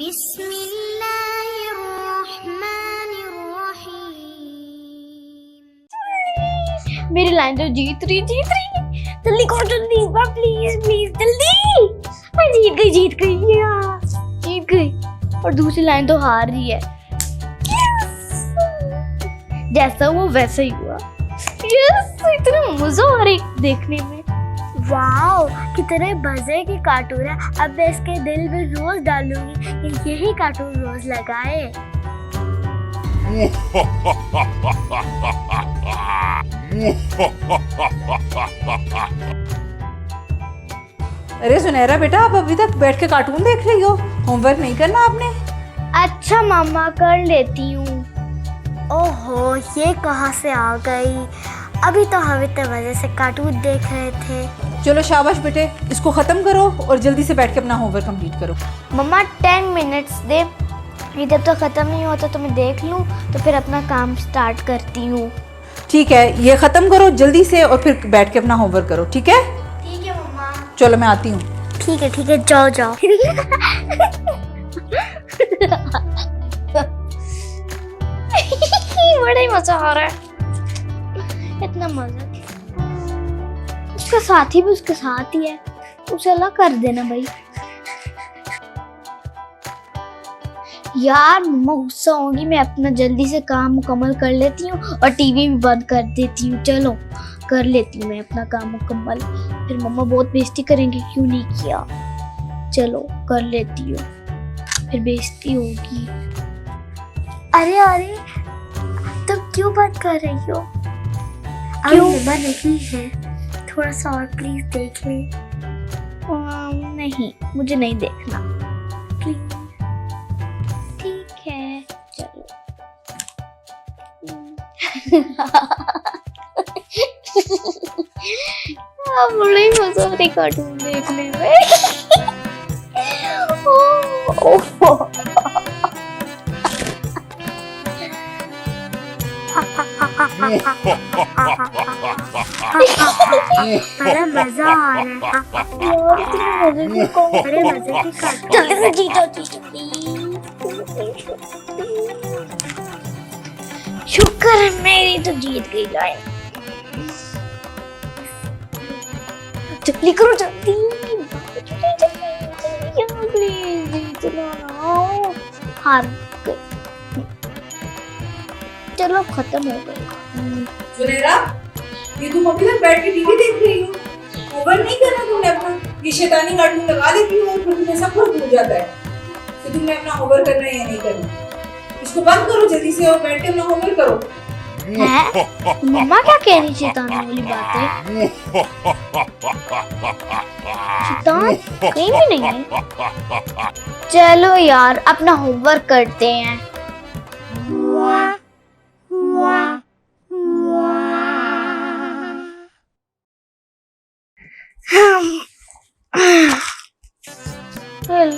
बिस्मिल्लाहिर्रहमानिर्रहीम। मेरी लाइन तो जीत रही जल्दी करो जल्दी प्लीज प्लीज जल्दी। मैं जीत गई यार जीत गई। और दूसरी लाइन तो हार रही है। जैसा वो वैसा ही हुआ। यस इतना मजा आ रहा है देखने में। वाओ कितने मजे की कार्टून है। अब मैं इसके दिल में रोज डालूंगी कि यही कार्टून रोज लगाए। अरे सुनहरा बेटा, आप अभी तक बैठ के कार्टून देख रही हो? होमवर्क नहीं करना आपने? अच्छा मम्मा कर लेती हूँ। ओहो ये कहाँ से आ गई? अभी तो हम इतने मजे से कार्टून देख रहे थे। चलो शाबाश बेटे, इसको खत्म करो और जल्दी से बैठ के अपना होमवर्क कंप्लीट करो। मम्मा 10 मिनट्स दे। ये जब तक खत्म नहीं होता तो मैं देख लूँ तो फिर अपना काम स्टार्ट करती हूँ। ठीक है, ये खत्म करो जल्दी से और फिर बैठ के अपना होमवर्क करो। ठीक है? ठीक है मम्मा। चलो मैं आती हूँ। ठीक है जाओ जाओ। बड़ा ही मजा आ रहा है। इतना मजा। उसका साथी भी उसके साथ ही है, उसे अलग कर देना भाई। यार मम्मा गुस्सा होगी। मैं अपना जल्दी से काम मुकम्मल कर लेती हूँ और टीवी भी बंद कर देती हूँ। चलो कर लेती हूँ मैं अपना काम मुकम्मल। फिर मम्मा बहुत बेइज्जती करेंगे क्यों नहीं किया। चलो कर लेती हूँ, फिर बेइज्जती होगी। अरे तुम क्यों बंद कर रही हो? क्यों? मम्मा नहीं है, थोड़ा सा और प्लीज देख ले। नहीं मुझे नहीं देखना। प्लीज। ठीक है चलो। बड़ा ही मजा आ रही कार्टून देखने में। बड़ा मजा आ रहा है। बड़े मजे की कार्टून। जल्दी से जीतो शुक्र है मेरी तो जीत गई लाइन। जल्दी करो जल्दी हार गई। चलो खत्म हो गई। सुनहरा, ये तुम अभी तक बैठ के टीवी देख रही हो? होमवर्क नहीं करना तुमने अपना? ये शैतानी कार्टून लगा देती हो और फिर तुम्हें सब कुछ भूल जाता है कि तुमने अपना होमवर्क करना है या नहीं करना। इसको बंद करो जल्दी से और बैठ के अपना होमवर्क करो। है मम्मा क्या कह रही शैतानी वाली बातें? शैतान कहीं भी नहीं है। चलो यार अपना होमवर्क करते हैं।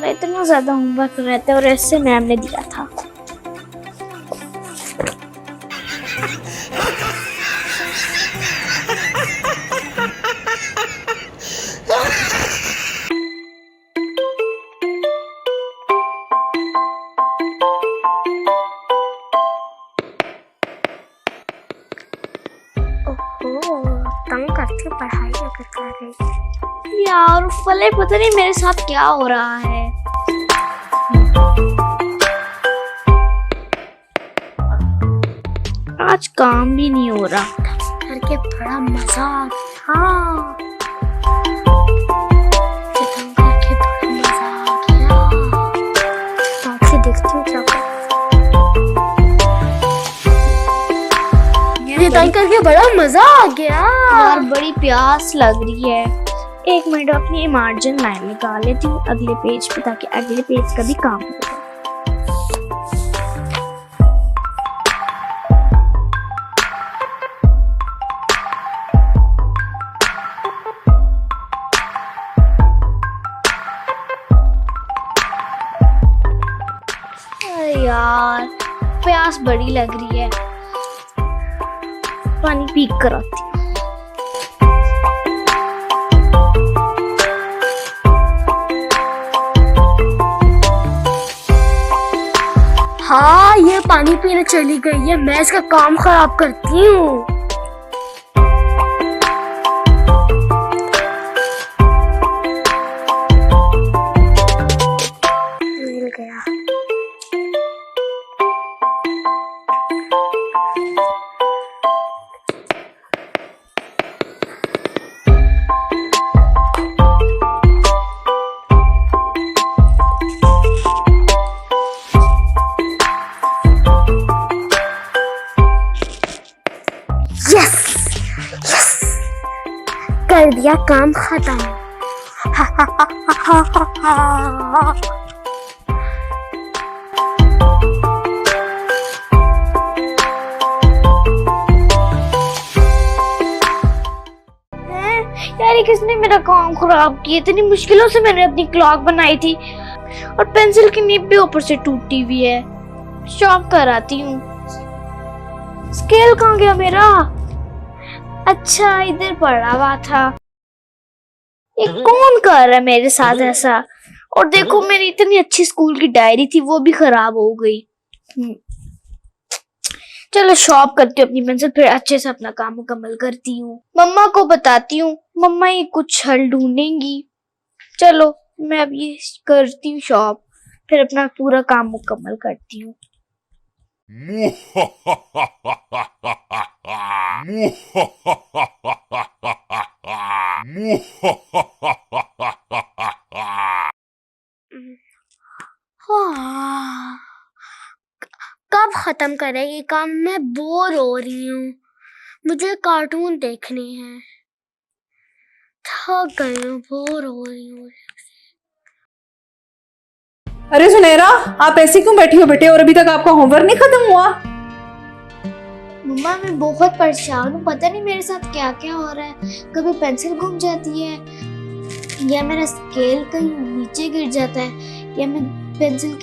इतना ज्यादा होमवर्क रहता है और ऐसे मैम ने दिया था। तंग करती पढ़ाई अगर कर रही। यार फले पता नहीं मेरे साथ क्या हो रहा है। आज काम भी नहीं हो रहा करके बड़ा मजा आ गया। देखती हूँ क्या तंग करके बड़ा मजा आ गया। यार बड़ी प्यास लग रही है। एक मिनट अपनी मार्जिन लाइन निकाल लेती हूँ अगले पेज पे ताकि अगले पेज का भी काम हो जाए। अरे यार प्यास बड़ी लग रही है, पानी पी कर आती हूँ। हाँ, ये पानी पीने चली गई है, मैं इसका काम खराब करती हूँ। मिल गया। यस यस, कर दिया काम खत्म। यार ये किसने मेरा काम खराब किया? इतनी मुश्किलों से मैंने अपनी क्लॉक बनाई थी और पेंसिल की निब भी ऊपर से टूटी हुई है। शॉप कर आती हूँ। स्केल कहाँ गया मेरा? अच्छा इधर पड़ा हुआ था। ये कौन कर रहा है मेरे साथ ऐसा? और देखो मेरी इतनी अच्छी स्कूल की डायरी थी वो भी खराब हो गई। चलो शॉप करती हूँ अपनी पेंसिल, फिर अच्छे से अपना काम मुकम्मल करती हूँ। मम्मा को बताती हूँ, मम्मा ये कुछ हल ढूंढेंगी। चलो मैं अब ये करती हूँ शॉप, फिर अपना पूरा काम मुकम्मल करती हूँ। हाँ, कब खत्म करेगी काम? मैं बोर हो रही हूँ, मुझे कार्टून देखने हैं। थक गई हूँ, बोर हो रही हूँ। अरे सुनहरा, आप ऐसी क्यों बैठी हो बेटे, और अभी तक आपका होमवर्क नहीं खत्म हुआ? मम्मा मैं बहुत परेशान हूँ, पता नहीं मेरे साथ क्या क्या हो रहा है। कभी पेंसिल घूम जाती है, या मेरा स्केल कहीं नीचे गिर जाता है, या मैं पेंसिल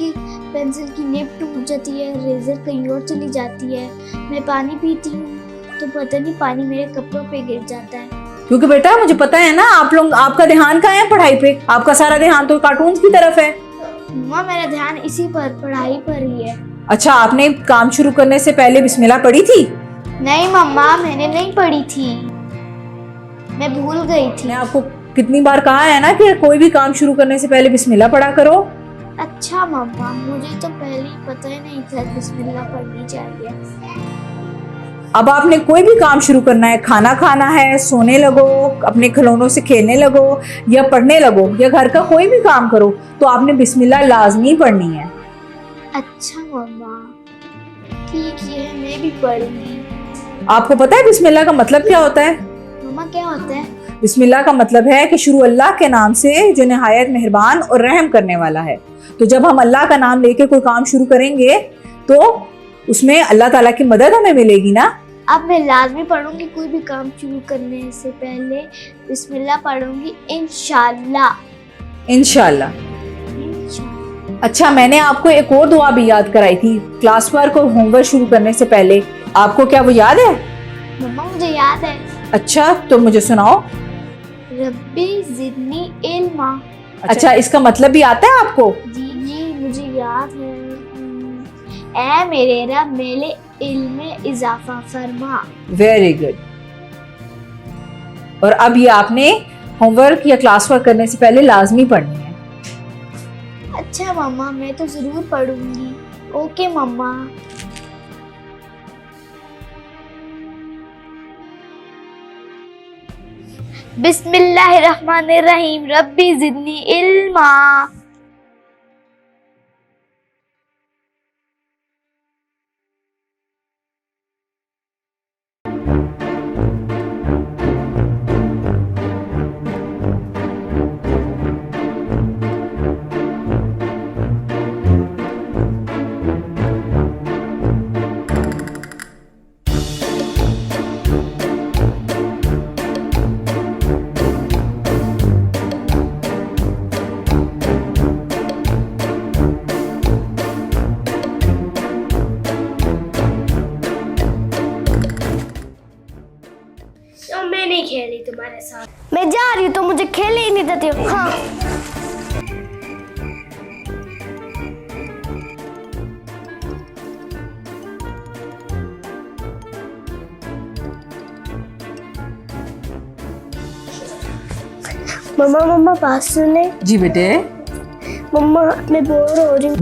की निब टूट जाती है, रेजर कहीं और चली जाती है। मैं पानी पीती हूँ तो पता नहीं पानी मेरे कपड़ों पे गिर जाता है। क्योंकि बेटा मुझे पता है ना, आपका ध्यान कहाँ है? पढ़ाई पे। आपका सारा ध्यान तो कार्टून की तरफ है। मम्मा मेरा ध्यान इसी पर, पढ़ाई पर ही है। अच्छा, आपने काम शुरू करने से पहले बिस्मिल्लाह पढ़ी थी? नहीं मम्मा मैंने नहीं पढ़ी थी, मैं भूल गई थी। मैंने आपको कितनी बार कहा है ना कि कोई भी काम शुरू करने से पहले बिस्मिल्लाह पढ़ा करो। अच्छा मम्मा, मुझे तो पहले ही पता ही नहीं था बिस्मिल्लाह पढ़नी चाहिए। अब आपने कोई भी काम शुरू करना है, खाना खाना है, सोने लगो, अपने खिलौनों से खेलने लगो, या पढ़ने लगो, या घर का कोई भी काम करो, तो आपने बिस्मिल्लाह लाजमी पढ़नी है। अच्छा मम्मा ठीक है, मैं भी पढ़ूंगी। आपको पता है बिस्मिल्लाह का मतलब क्या होता है? मम्मा क्या होता है? बिस्मिल्लाह का मतलब है कि शुरू अल्लाह के नाम से जो निहायत मेहरबान और रहम करने वाला है। तो जब हम अल्लाह का नाम लेके कोई काम शुरू करेंगे तो उसमें अल्लाह ताला की मदद हमें मिलेगी ना। अब मैं लाजमी पढ़ूंगी, कोई भी काम शुरू करने से पहले बिस्मिल्लाह पढ़ूंगी इंशाल्लाह। इंशाल्लाह। अच्छा, मैंने आपको एक और दुआ भी याद कराई थी क्लास वर्क और होमवर्क शुरू करने से पहले। आपको क्या वो याद है? मम्मा मुझे याद है। अच्छा तो मुझे सुनाओ। रब्बी जिदनी इल्मा। अच्छा, इसका मतलब भी आता है आपको? जी जी मुझे याद है। ऐ मेरे रब मेरे इल्म में इजाफा फरमा। Very good. और अब ये आपने होमवर्क या क्लास वर्क करने से पहले लाजमी पढ़नी है। अच्छा मम्मा मैं तो जरूर पढ़ूंगी। ओके मम्मा। बिस्मिल्लाहिर्रहमानिर्रहीम। रब्बी जिदनी इल्मा। मैं नहीं खेली तुम्हारे साथ। मैं जा रही हूँ तो मुझे खेलने ही नहीं देती हो। हाँ मम्मा मम्मा बात सुने। जी बेटे। मम्मा मैं बोर हो रही हूँ,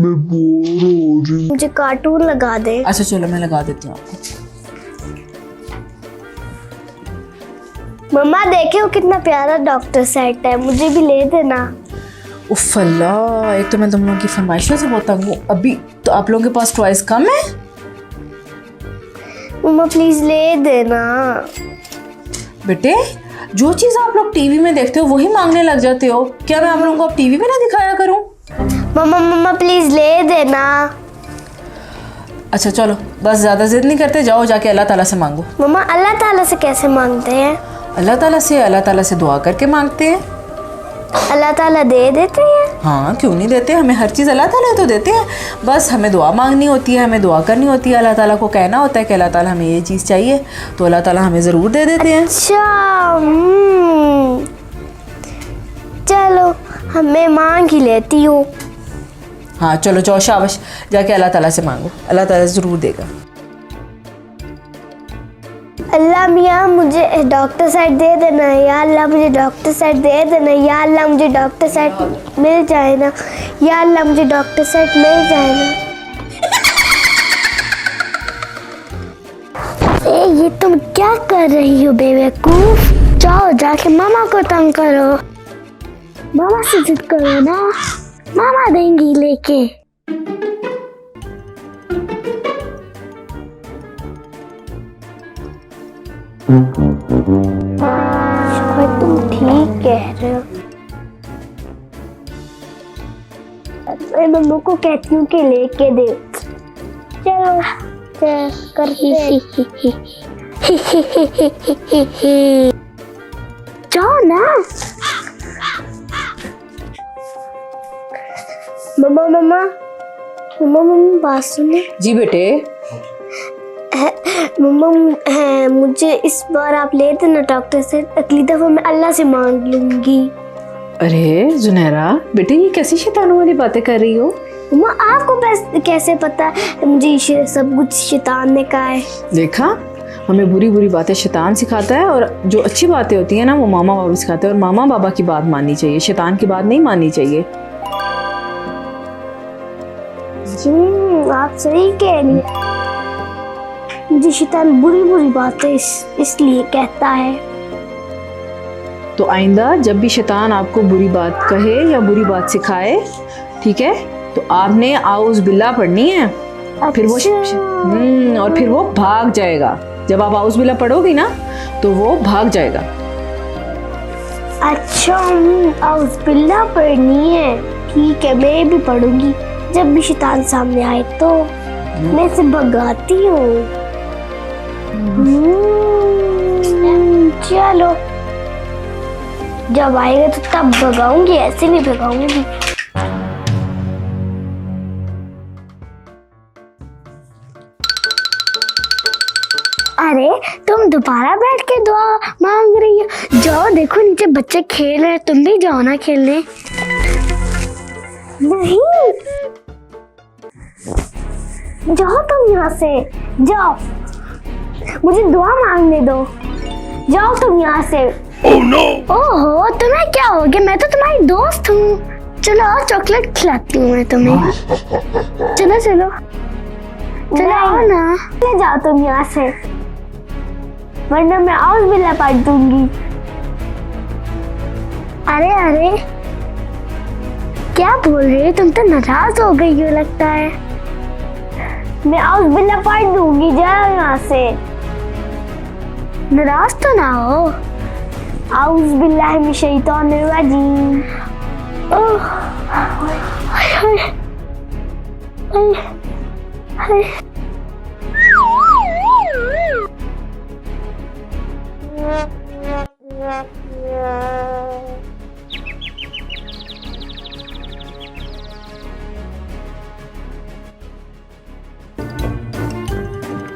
मुझे कार्टून लगा दे। अच्छा चलो मैं लगा देती हूँ आपको। मम्मा देखिए वो कितना प्यारा डॉक्टर सेट है, मुझे भी ले देना। उफ अल्लाह, एक तो मैं तुम लोगों की फरमाइशों से बहुत तंग हूँ। अभी तो आप लोगों के पास टॉयज कम है। मम्मा प्लीज ले देना। बेटे जो चीज़ आप लोग टीवी में देखते हो वही मांगने लग जाते हो। क्या मैं आप लोगों को अब टीवी में ना दिखाया करूँ? मम्मा मम्मा प्लीज ले देना। अच्छा चलो बस ज़्यादा जिद नहीं करते, जाओ जाके अल्लाह ताला से मांगो। मम्मा अल्लाह ताला से कैसे मांगते हैं? अल्लाह ताला से दुआ करके मांगते हैं। अल्लाह ताला दे देते हैं? हाँ क्यों नहीं देते, हमें हर चीज़ अल्लाह ताला तो देते हैं। बस हमें दुआ मांगनी होती है, हमें दुआ करनी होती है। अल्लाह ताला को कहना होता है कि अल्लाह ताला हमें ये चीज़ चाहिए, तो अल्लाह ताला हमें ज़रूर दे देते हैं। अच्छा चलो मैं मांग ही लेती हूँ। हाँ चलो जाओ शाबाश, जाके अल्लाह ताला से मांगो, अल्लाह ताला ज़रूर देगा। अल्लाह मियाँ मुझे डॉक्टर सेट दे देना, या अल्लाह मुझे डॉक्टर सेट दे देना, या अल्लाह मुझे डॉक्टर सेट मिल जाए ना, या अल्लाह मुझे डॉक्टर सेट मिल जाए ना। ए ये तुम क्या कर रही हो बेवकूफ? जाओ जाके मामा को तंग करो, मामा से जिद करो ना, मामा देंगी लेके। शायद तुम ठीक कह रहे हो। मैं मम्मी को कहती हूँ कि लेके दे। चलो करते जाओ ना। मम्मा मम्मा मम्मा मम्मा बात सुने। जी बेटे। मम्मा मुझे इस बार आप ले देना डॉक्टर से, अगली दफा मैं अल्लाह से मांग लूंगी। अरे जुनैरा बेटे ये कैसी शैतानों वाली बातें कर रही हो? मम्मा आपको कैसे पता है मुझे सब कुछ शैतान ने कहा है? देखा, हमें बुरी बुरी बातें शैतान सिखाता है और जो अच्छी बातें होती है ना वो मामा बाबा सिखाते हैं, और मामा बाबा की बात माननी चाहिए, शैतान की बात नहीं माननी चाहिए। आप सही कह रही हैं। मुझे शैतान बुरी बुरी बातें इसलिए कहता है। तो आइंदा जब भी शैतान आपको बुरी बात कहे या बुरी बात सिखाए, ठीक है, तो आपने आउज़ बिल्लाह पढ़नी है। फिर वो और फिर वो भाग जाएगा। जब आप आउज़ बिल्लाह पढ़ोगी ना तो वो भाग जाएगा। अच्छा आउज़ बिल्लाह पढ़नी है, ठीक है मैं भी पढ़ूंगी। जब भी शैतान सामने आए तो मैं इसे भगाती हूँ। चलो जब आएगा तो तब भगाऊंगी, ऐसे नहीं भगाऊंगी। अरे तुम दोबारा बैठ के दुआ मांग रही हो? जाओ देखो नीचे बच्चे खेल रहे हैं, तुम भी जाओ ना खेलने। नहीं जाओ तुम यहाँ से, जाओ मुझे दुआ मांगने दो, जाओ तुम यहाँ से। Oh no! ओहो तुम्हें क्या हो गया? मैं तो तुम्हारी दोस्त हूँ। चलो आओ चॉकलेट खिलाती हूँ मैं तुम्हें। चलो चलो चलो आओ ना। ले जाओ तुम यहाँ से, वरना मैं आउज़ बिल्लाह पढ़ दूंगी। अरे अरे क्या बोल रही हो? तुम तो नाराज हो गई हो लगता है। मैं आउज़ बिल्लाह पढ़ दूंगी, जाओ यहाँ से। नाराज तो ना हो। आउज़ बिल्लाहि मिनश शैतानिर रजीम। ओह हाय हाय हाय।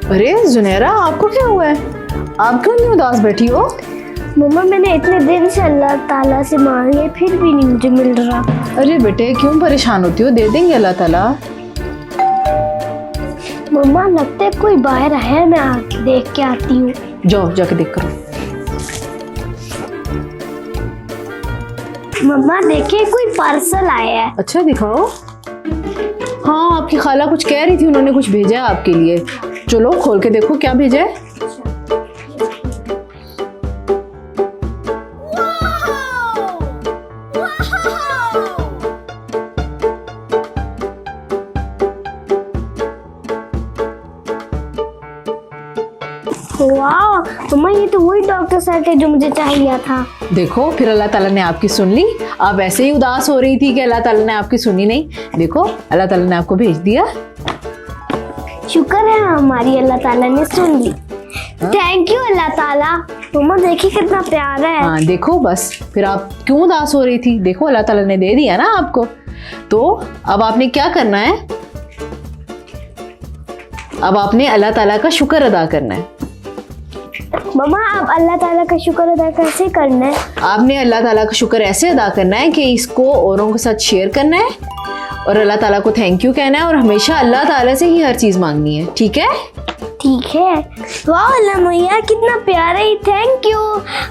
अरे जुनैरा आपको क्या हुआ है? आप क्यों नहीं उदास बैठी हो? मम्मा मैंने इतने दिन से अल्लाह ताला से मांगे फिर भी नहीं मुझे मिल रहा। अरे बेटे क्यों परेशान होती हो, दे देंगे अल्लाह ताला। मम्मा लगता है कोई बाहर है, मैं देख के आती हूँ। जाओ जाके देख करो। मम्मा देखिए कोई पार्सल आया है। अच्छा दिखाओ। हाँ आपकी खाला कुछ कह रही थी, उन्होंने कुछ भेजा है आपके लिए। चलो खोल के देखो क्या भेजा है। वाह मम्मा ये तो वही डॉक्टर सेट है जो मुझे चाहिए था। देखो फिर अल्लाह ताला ने आपकी सुन ली। आप ऐसे ही उदास हो रही थी कि अल्लाह ताला ने आपकी सुनी नहीं। देखो अल्लाह ताला ने आपको भेज दिया। शुक्र है हमारी अल्लाह ताला ने सुन ली। थैंक यू अल्लाह ताला। मम्मा देखिए कितना प्यारा है। हाँ देखो बस फिर आप क्यों उदास हो रही थी। देखो अल्लाह ताला ने दे दिया ना आपको। तो अब आपने क्या करना है, अब आपने अल्लाह ताला का शुक्र अदा करना है। मम्मा आप अल्लाह ताला का शुक्र अदा कैसे करना है? आपने अल्लाह ताला का शुक्र ऐसे अदा करना है कि इसको औरों के साथ शेयर करना है और अल्लाह ताला को थैंक यू कहना है और हमेशा अल्लाह ताला से ही हर चीज मांगनी है। ठीक है? ठीक है। वाह अल्लाह मैया कितना प्यारा है। थैंक यू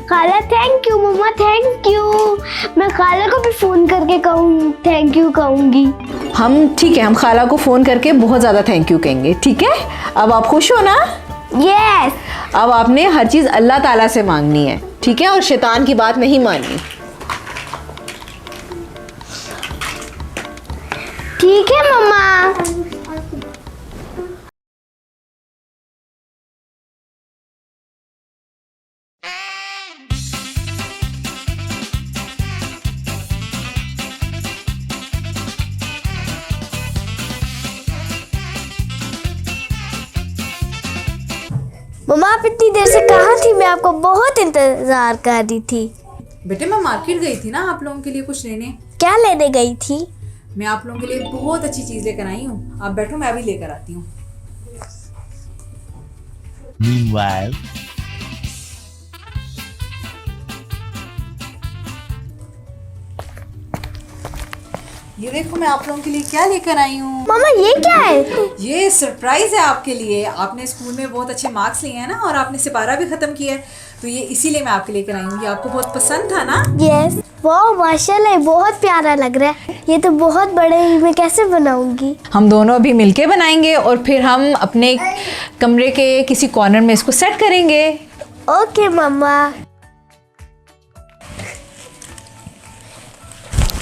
खाला। Thank you mama. Thank you. मैं खाला को भी फोन करके कहूँ थैंक यू कहूँगी। हम ठीक है, हम खाला को फोन करके बहुत ज्यादा थैंक यू कहेंगे। ठीक है? अब आप खुश हो ना? यस। अब आपने हर चीज अल्लाह ताला से मांगनी है। ठीक है? और शैतान की बात नहीं माननी। ठीक है मम्मा। मम्मा आप इतनी देर से कहाँ थी? मैं आपको बहुत इंतजार कर रही थी। बेटे मैं मार्केट गई थी ना आप लोगों के लिए कुछ लेने। क्या लेने गई थी? मैं आप लोगों के लिए बहुत अच्छी चीज लेकर आई हूँ। आप बैठो मैं अभी लेकर आती हूँ। Meanwhile, ये देखो मैं आप लोगों के लिए क्या लेकर आई हूँ। मम्मा ये क्या है? ये सरप्राइज है आपके लिए। आपने स्कूल में बहुत अच्छे मार्क्स लिए हैं ना और आपने सिपारा भी खत्म किया है, तो ये इसीलिए मैं आपके लेकर आई हूँ। ये आपको बहुत पसंद था ना? यस। वाह माशाल्लाह बहुत प्यारा लग रहा है। ये तो बहुत बड़े हैं, मैं कैसे बनाऊंगी? हम दोनों अभी मिलके बनाएंगे और फिर हम अपने कमरे के किसी कॉर्नर में इसको सेट करेंगे। ओके मम्मा।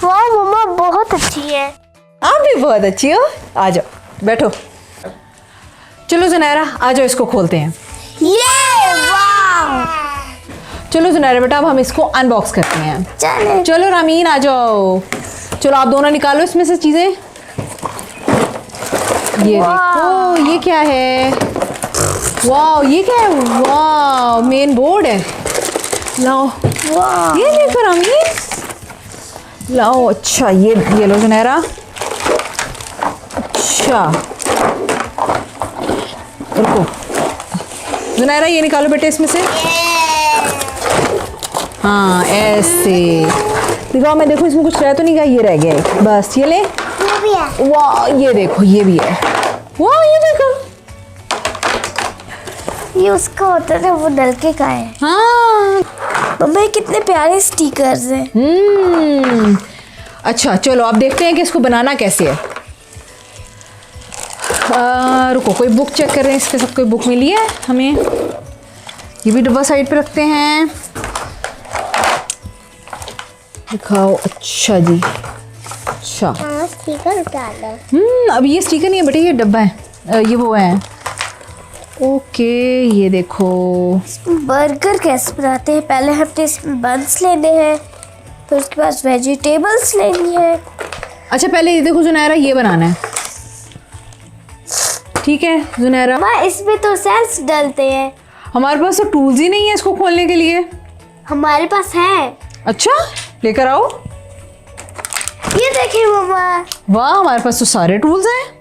वाह मम्मा बहुत अच्छी है। आप भी बहुत अच्छी हो। आ जाओ बैठो। चलो जुनैरा आ जाओ, इसको खोलते हैं। ये वाह। चलो जुनैरा बेटा अब हम इसको अनबॉक्स करते हैं। चले। चलो रामीन आ जाओ। चलो आप दोनों निकालो इसमें से चीजें। ये देखो ये क्या है। वाह ये क्या है? वाह मेन बोर्ड है। लाओ वाह ये देखो रामीन। लाओ अच्छा ये लो जुनैरा। अच्छा रुको जुनैरा ये निकालो बेटे इसमें से। हाँ ऐसे दिखाओ। मैं देखो इसमें कुछ रह तो नहीं गया। ये रह गया है बस। ये ले। ये भी है। वाह ये देखो ये भी है। वाह ये देखो। ये उसका होता है वो नलके का है। हाँ मम्मा ये कितने प्यारे स्टिकर्स हैं। अच्छा चलो अब देखते हैं कि इसको बनाना कैसे है। रुको कोई बुक चेक कर रहे हैं। इसके साथ कोई बुक मिली है हमें। ये भी डब्बा साइड पे रखते हैं। दिखाओ। अच्छा जी अच्छा। हाँ स्टिकर डालो। अब ये स्टिकर नहीं है बेटे, ये डब्बा है। ये वो है। ओके ये देखो। बर्गर कैसे बनाते हैं? पहले हमने इसमें बंस लेने हैं, फिर उसके बाद वेजिटेबल्स लेनी है। अच्छा पहले ये देखो जुनैरा ये बनाना है। ठीक है जुनैरा। माँ इसमें तो सेल्स डलते हैं। हमारे पास तो टूल्स ही नहीं है इसको खोलने के लिए। हमारे पास है। अच्छा लेकर आओ। ये देखिए मम्मा। वाह हमारे पास तो सारे टूल्स हैं।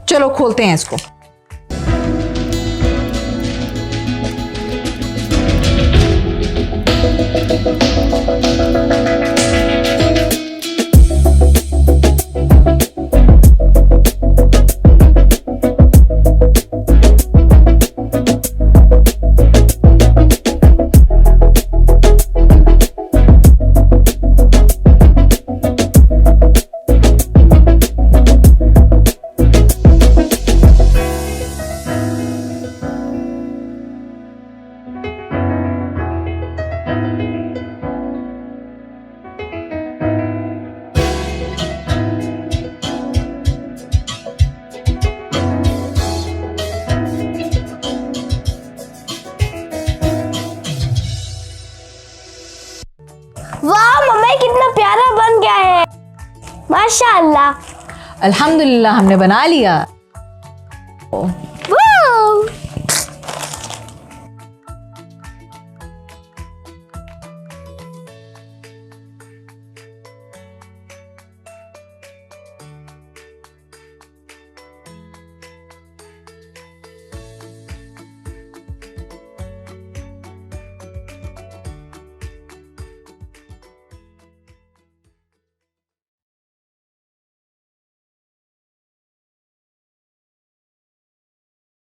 चलो खोलते हैं इसको। माशाल्लाह। अल्हम्दुलिल्लाह हमने बना लिया। वाह